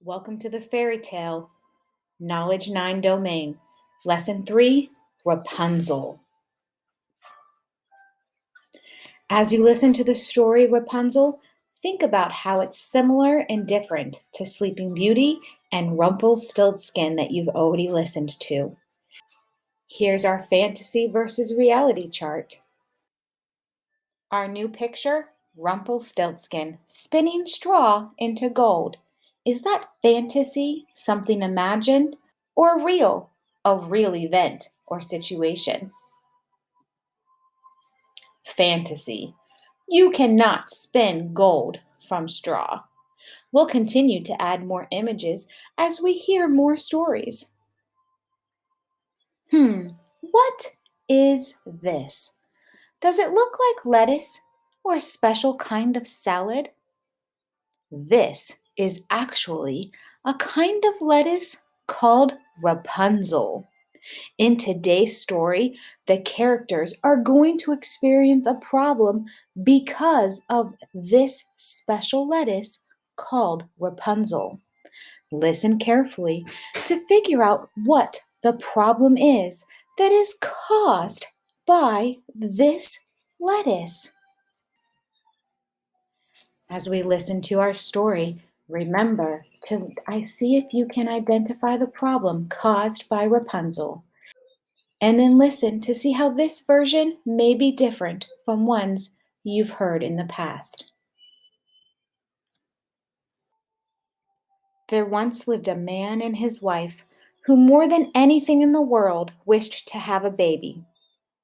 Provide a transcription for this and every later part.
Welcome to the fairy tale, Knowledge 9 Domain, Lesson 3, Rapunzel. As you listen to the story Rapunzel, think about how it's similar and different to Sleeping Beauty and Rumpelstiltskin that you've already listened to. Here's our fantasy versus reality chart. Our new picture, Rumpelstiltskin spinning straw into gold. Is that fantasy, something imagined, or real, a real event or situation? Fantasy. You cannot spin gold from straw. We'll continue to add more images as we hear more stories. What is this? Does it look like lettuce or a special kind of salad? This is actually a kind of lettuce called Rapunzel. In today's story, the characters are going to experience a problem because of this special lettuce called Rapunzel. Listen carefully to figure out what the problem is that is caused by this lettuce. As we listen to our story, remember to see if you can identify the problem caused by Rapunzel. And then listen to see how this version may be different from ones you've heard in the past. There once lived a man and his wife who more than anything in the world wished to have a baby.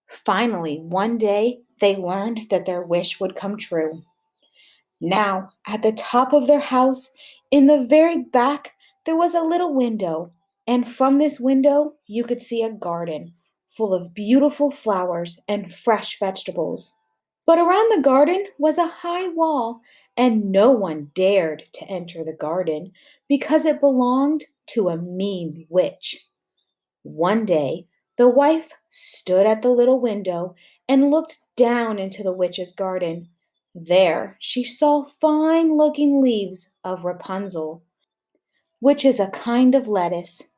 Finally, one day, they learned that their wish would come true. Now, at the top of their house, in the very back, there was a little window, and from this window you could see a garden full of beautiful flowers and fresh vegetables. But around the garden was a high wall, and no one dared to enter the garden because it belonged to a mean witch. One day, the wife stood at the little window and looked down into the witch's garden. There she saw fine-looking leaves of Rapunzel, which is a kind of lettuce,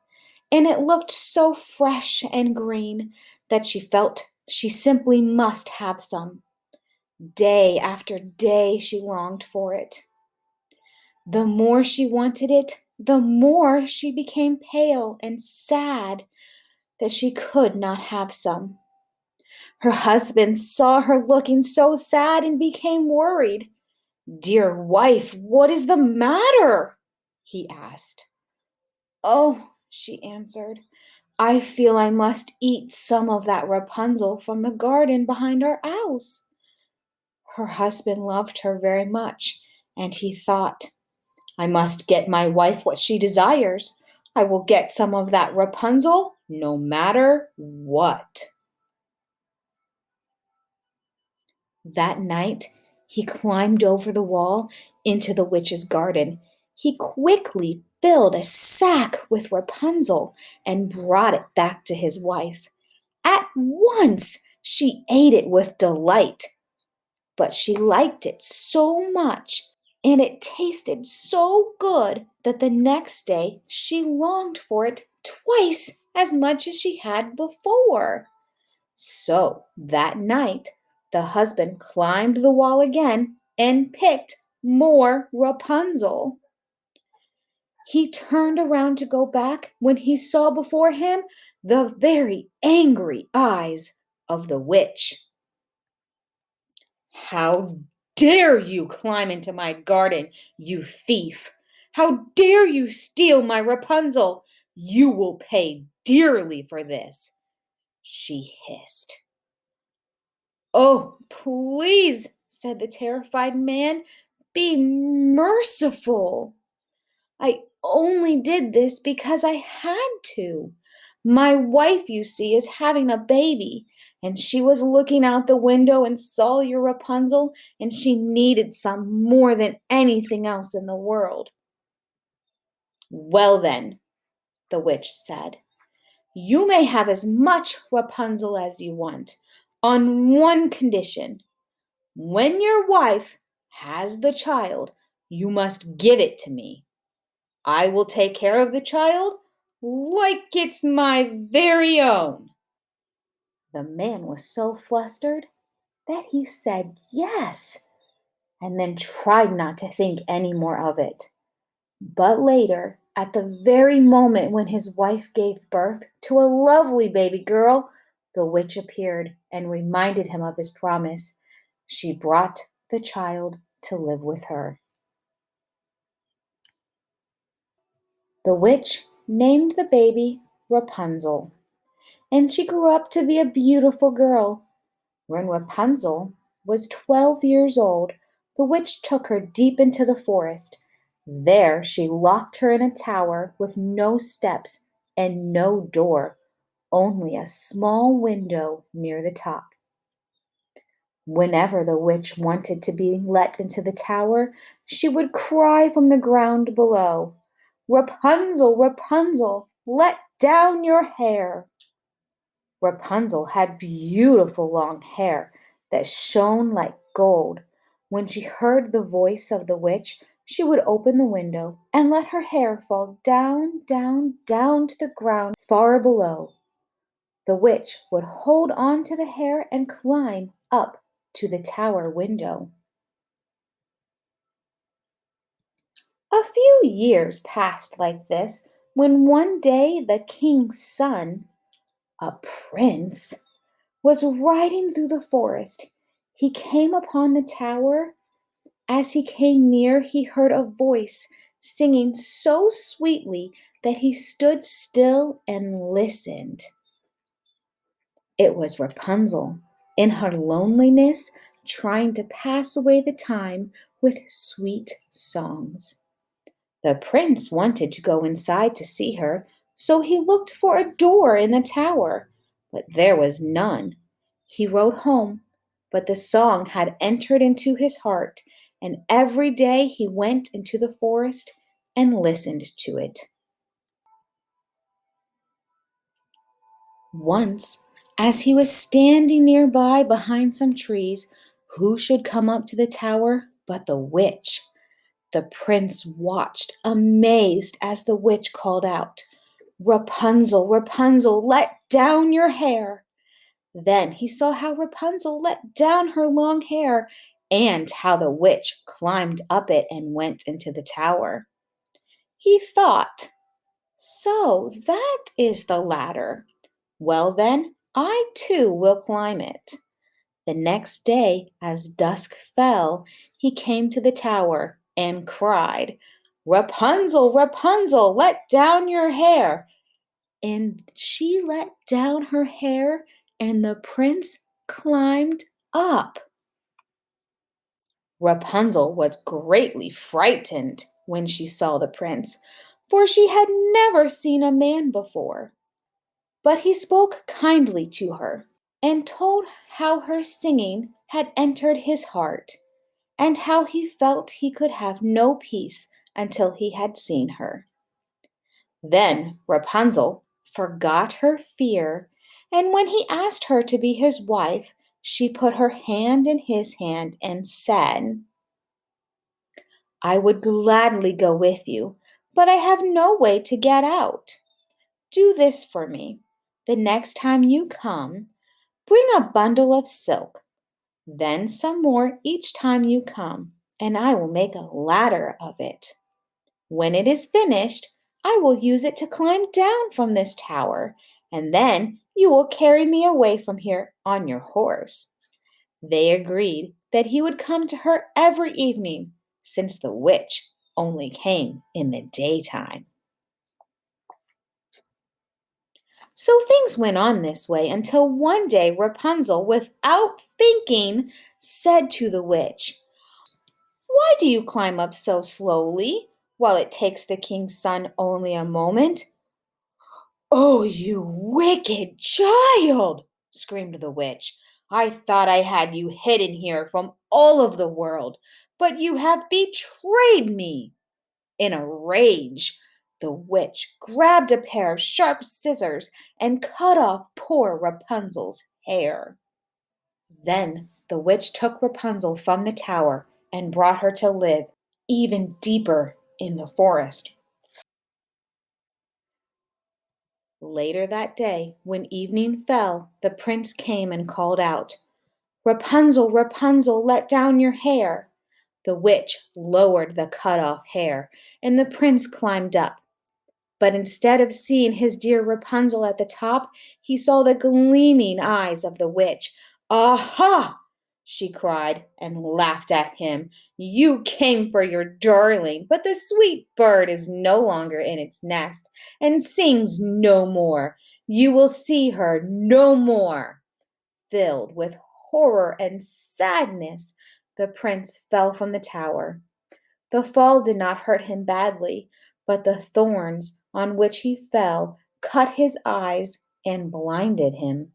and it looked so fresh and green that she felt she simply must have some. Day after day she longed for it. The more she wanted it, the more she became pale and sad that she could not have some. Her husband saw her looking so sad and became worried. "Dear wife, what is the matter?" he asked. "Oh," she answered, "I feel I must eat some of that Rapunzel from the garden behind our house." Her husband loved her very much, and he thought, "I must get my wife what she desires. I will get some of that Rapunzel no matter what." That night, he climbed over the wall into the witch's garden. He quickly filled a sack with Rapunzel and brought it back to his wife. At once, she ate it with delight, but she liked it so much and it tasted so good that the next day she longed for it twice as much as she had before. So that night, the husband climbed the wall again and picked more Rapunzel. He turned around to go back when he saw before him the very angry eyes of the witch. "How dare you climb into my garden, you thief! How dare you steal my Rapunzel? You will pay dearly for this," she hissed. "Oh, please," said the terrified man, "be merciful. I only did this because I had to. My wife, you see, is having a baby, and she was looking out the window and saw your Rapunzel, and she needed some more than anything else in the world." "Well, then," the witch said, "you may have as much Rapunzel as you want, on one condition. When your wife has the child, you must give it to me." I will take care of the child like it's my very own." The man was so flustered that he said yes, and then tried not to think any more of it. But later, at the very moment when his wife gave birth to a lovely baby girl, the witch appeared and reminded him of his promise. She brought the child to live with her. The witch named the baby Rapunzel, and she grew up to be a beautiful girl. When Rapunzel was 12 years old, the witch took her deep into the forest. There she locked her in a tower with no steps and no door, only a small window near the top. Whenever the witch wanted to be let into the tower, she would cry from the ground below, "Rapunzel, Rapunzel, let down your hair." Rapunzel had beautiful long hair that shone like gold. When she heard the voice of the witch, she would open the window and let her hair fall down, down, down to the ground far below. The witch would hold on to the hair and climb up to the tower window. A few years passed like this when one day the king's son, a prince, was riding through the forest. He came upon the tower. As he came near, he heard a voice singing so sweetly that he stood still and listened. It was Rapunzel, in her loneliness, trying to pass away the time with sweet songs. The prince wanted to go inside to see her, so he looked for a door in the tower, but there was none. He rode home, but the song had entered into his heart, and every day he went into the forest and listened to it. Once, as he was standing nearby behind some trees, who should come up to the tower but the witch? The prince watched, amazed, as the witch called out, "Rapunzel, Rapunzel, let down your hair." Then he saw how Rapunzel let down her long hair and how the witch climbed up it and went into the tower. He thought, "So that is the ladder. Well, then, I too will climb it." The next day, as dusk fell, he came to the tower and cried, "Rapunzel, Rapunzel, let down your hair." And she let down her hair, and the prince climbed up. Rapunzel was greatly frightened when she saw the prince, for she had never seen a man before. But he spoke kindly to her and told how her singing had entered his heart, and how he felt he could have no peace until he had seen her. Then Rapunzel forgot her fear, and when he asked her to be his wife, she put her hand in his hand and said, "I would gladly go with you, but I have no way to get out. Do this for me. The next time you come, bring a bundle of silk, then some more each time you come, and I will make a ladder of it. When it is finished, I will use it to climb down from this tower, and then you will carry me away from here on your horse." They agreed that he would come to her every evening, since the witch only came in the daytime. So things went on this way until one day Rapunzel, without thinking, said to the witch, "Why do you climb up so slowly, while it takes the king's son only a moment?" "Oh, you wicked child!" screamed the witch. "I thought I had you hidden here from all of the world, but you have betrayed me." In a rage, the witch grabbed a pair of sharp scissors and cut off poor Rapunzel's hair. Then the witch took Rapunzel from the tower and brought her to live even deeper in the forest. Later that day, when evening fell, the prince came and called out, "Rapunzel, Rapunzel, let down your hair." The witch lowered the cut off hair, and the prince climbed up. But instead of seeing his dear Rapunzel at the top, he saw the gleaming eyes of the witch. "Aha!" she cried, and laughed at him. "You came for your darling, but the sweet bird is no longer in its nest and sings no more. You will see her no more." Filled with horror and sadness, the prince fell from the tower. The fall did not hurt him badly, but the thorns on which he fell cut his eyes and blinded him.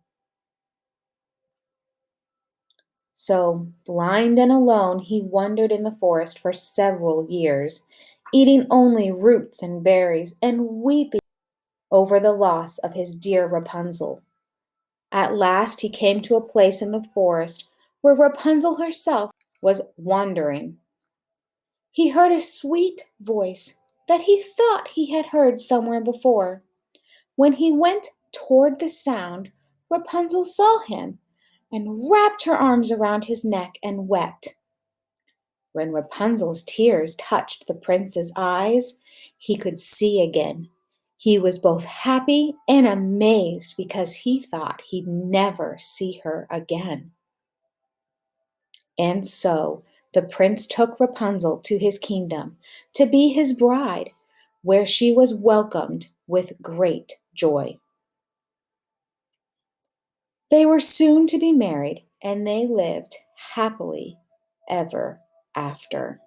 So, blind and alone, he wandered in the forest for several years, eating only roots and berries and weeping over the loss of his dear Rapunzel. At last he came to a place in the forest where Rapunzel herself was wandering. He heard a sweet voice that he thought he had heard somewhere before. When he went toward the sound, Rapunzel saw him and wrapped her arms around his neck and wept. When Rapunzel's tears touched the prince's eyes, he could see again. He was both happy and amazed because he thought he'd never see her again. And so the prince took Rapunzel to his kingdom to be his bride, where she was welcomed with great joy. They were soon to be married, and they lived happily ever after.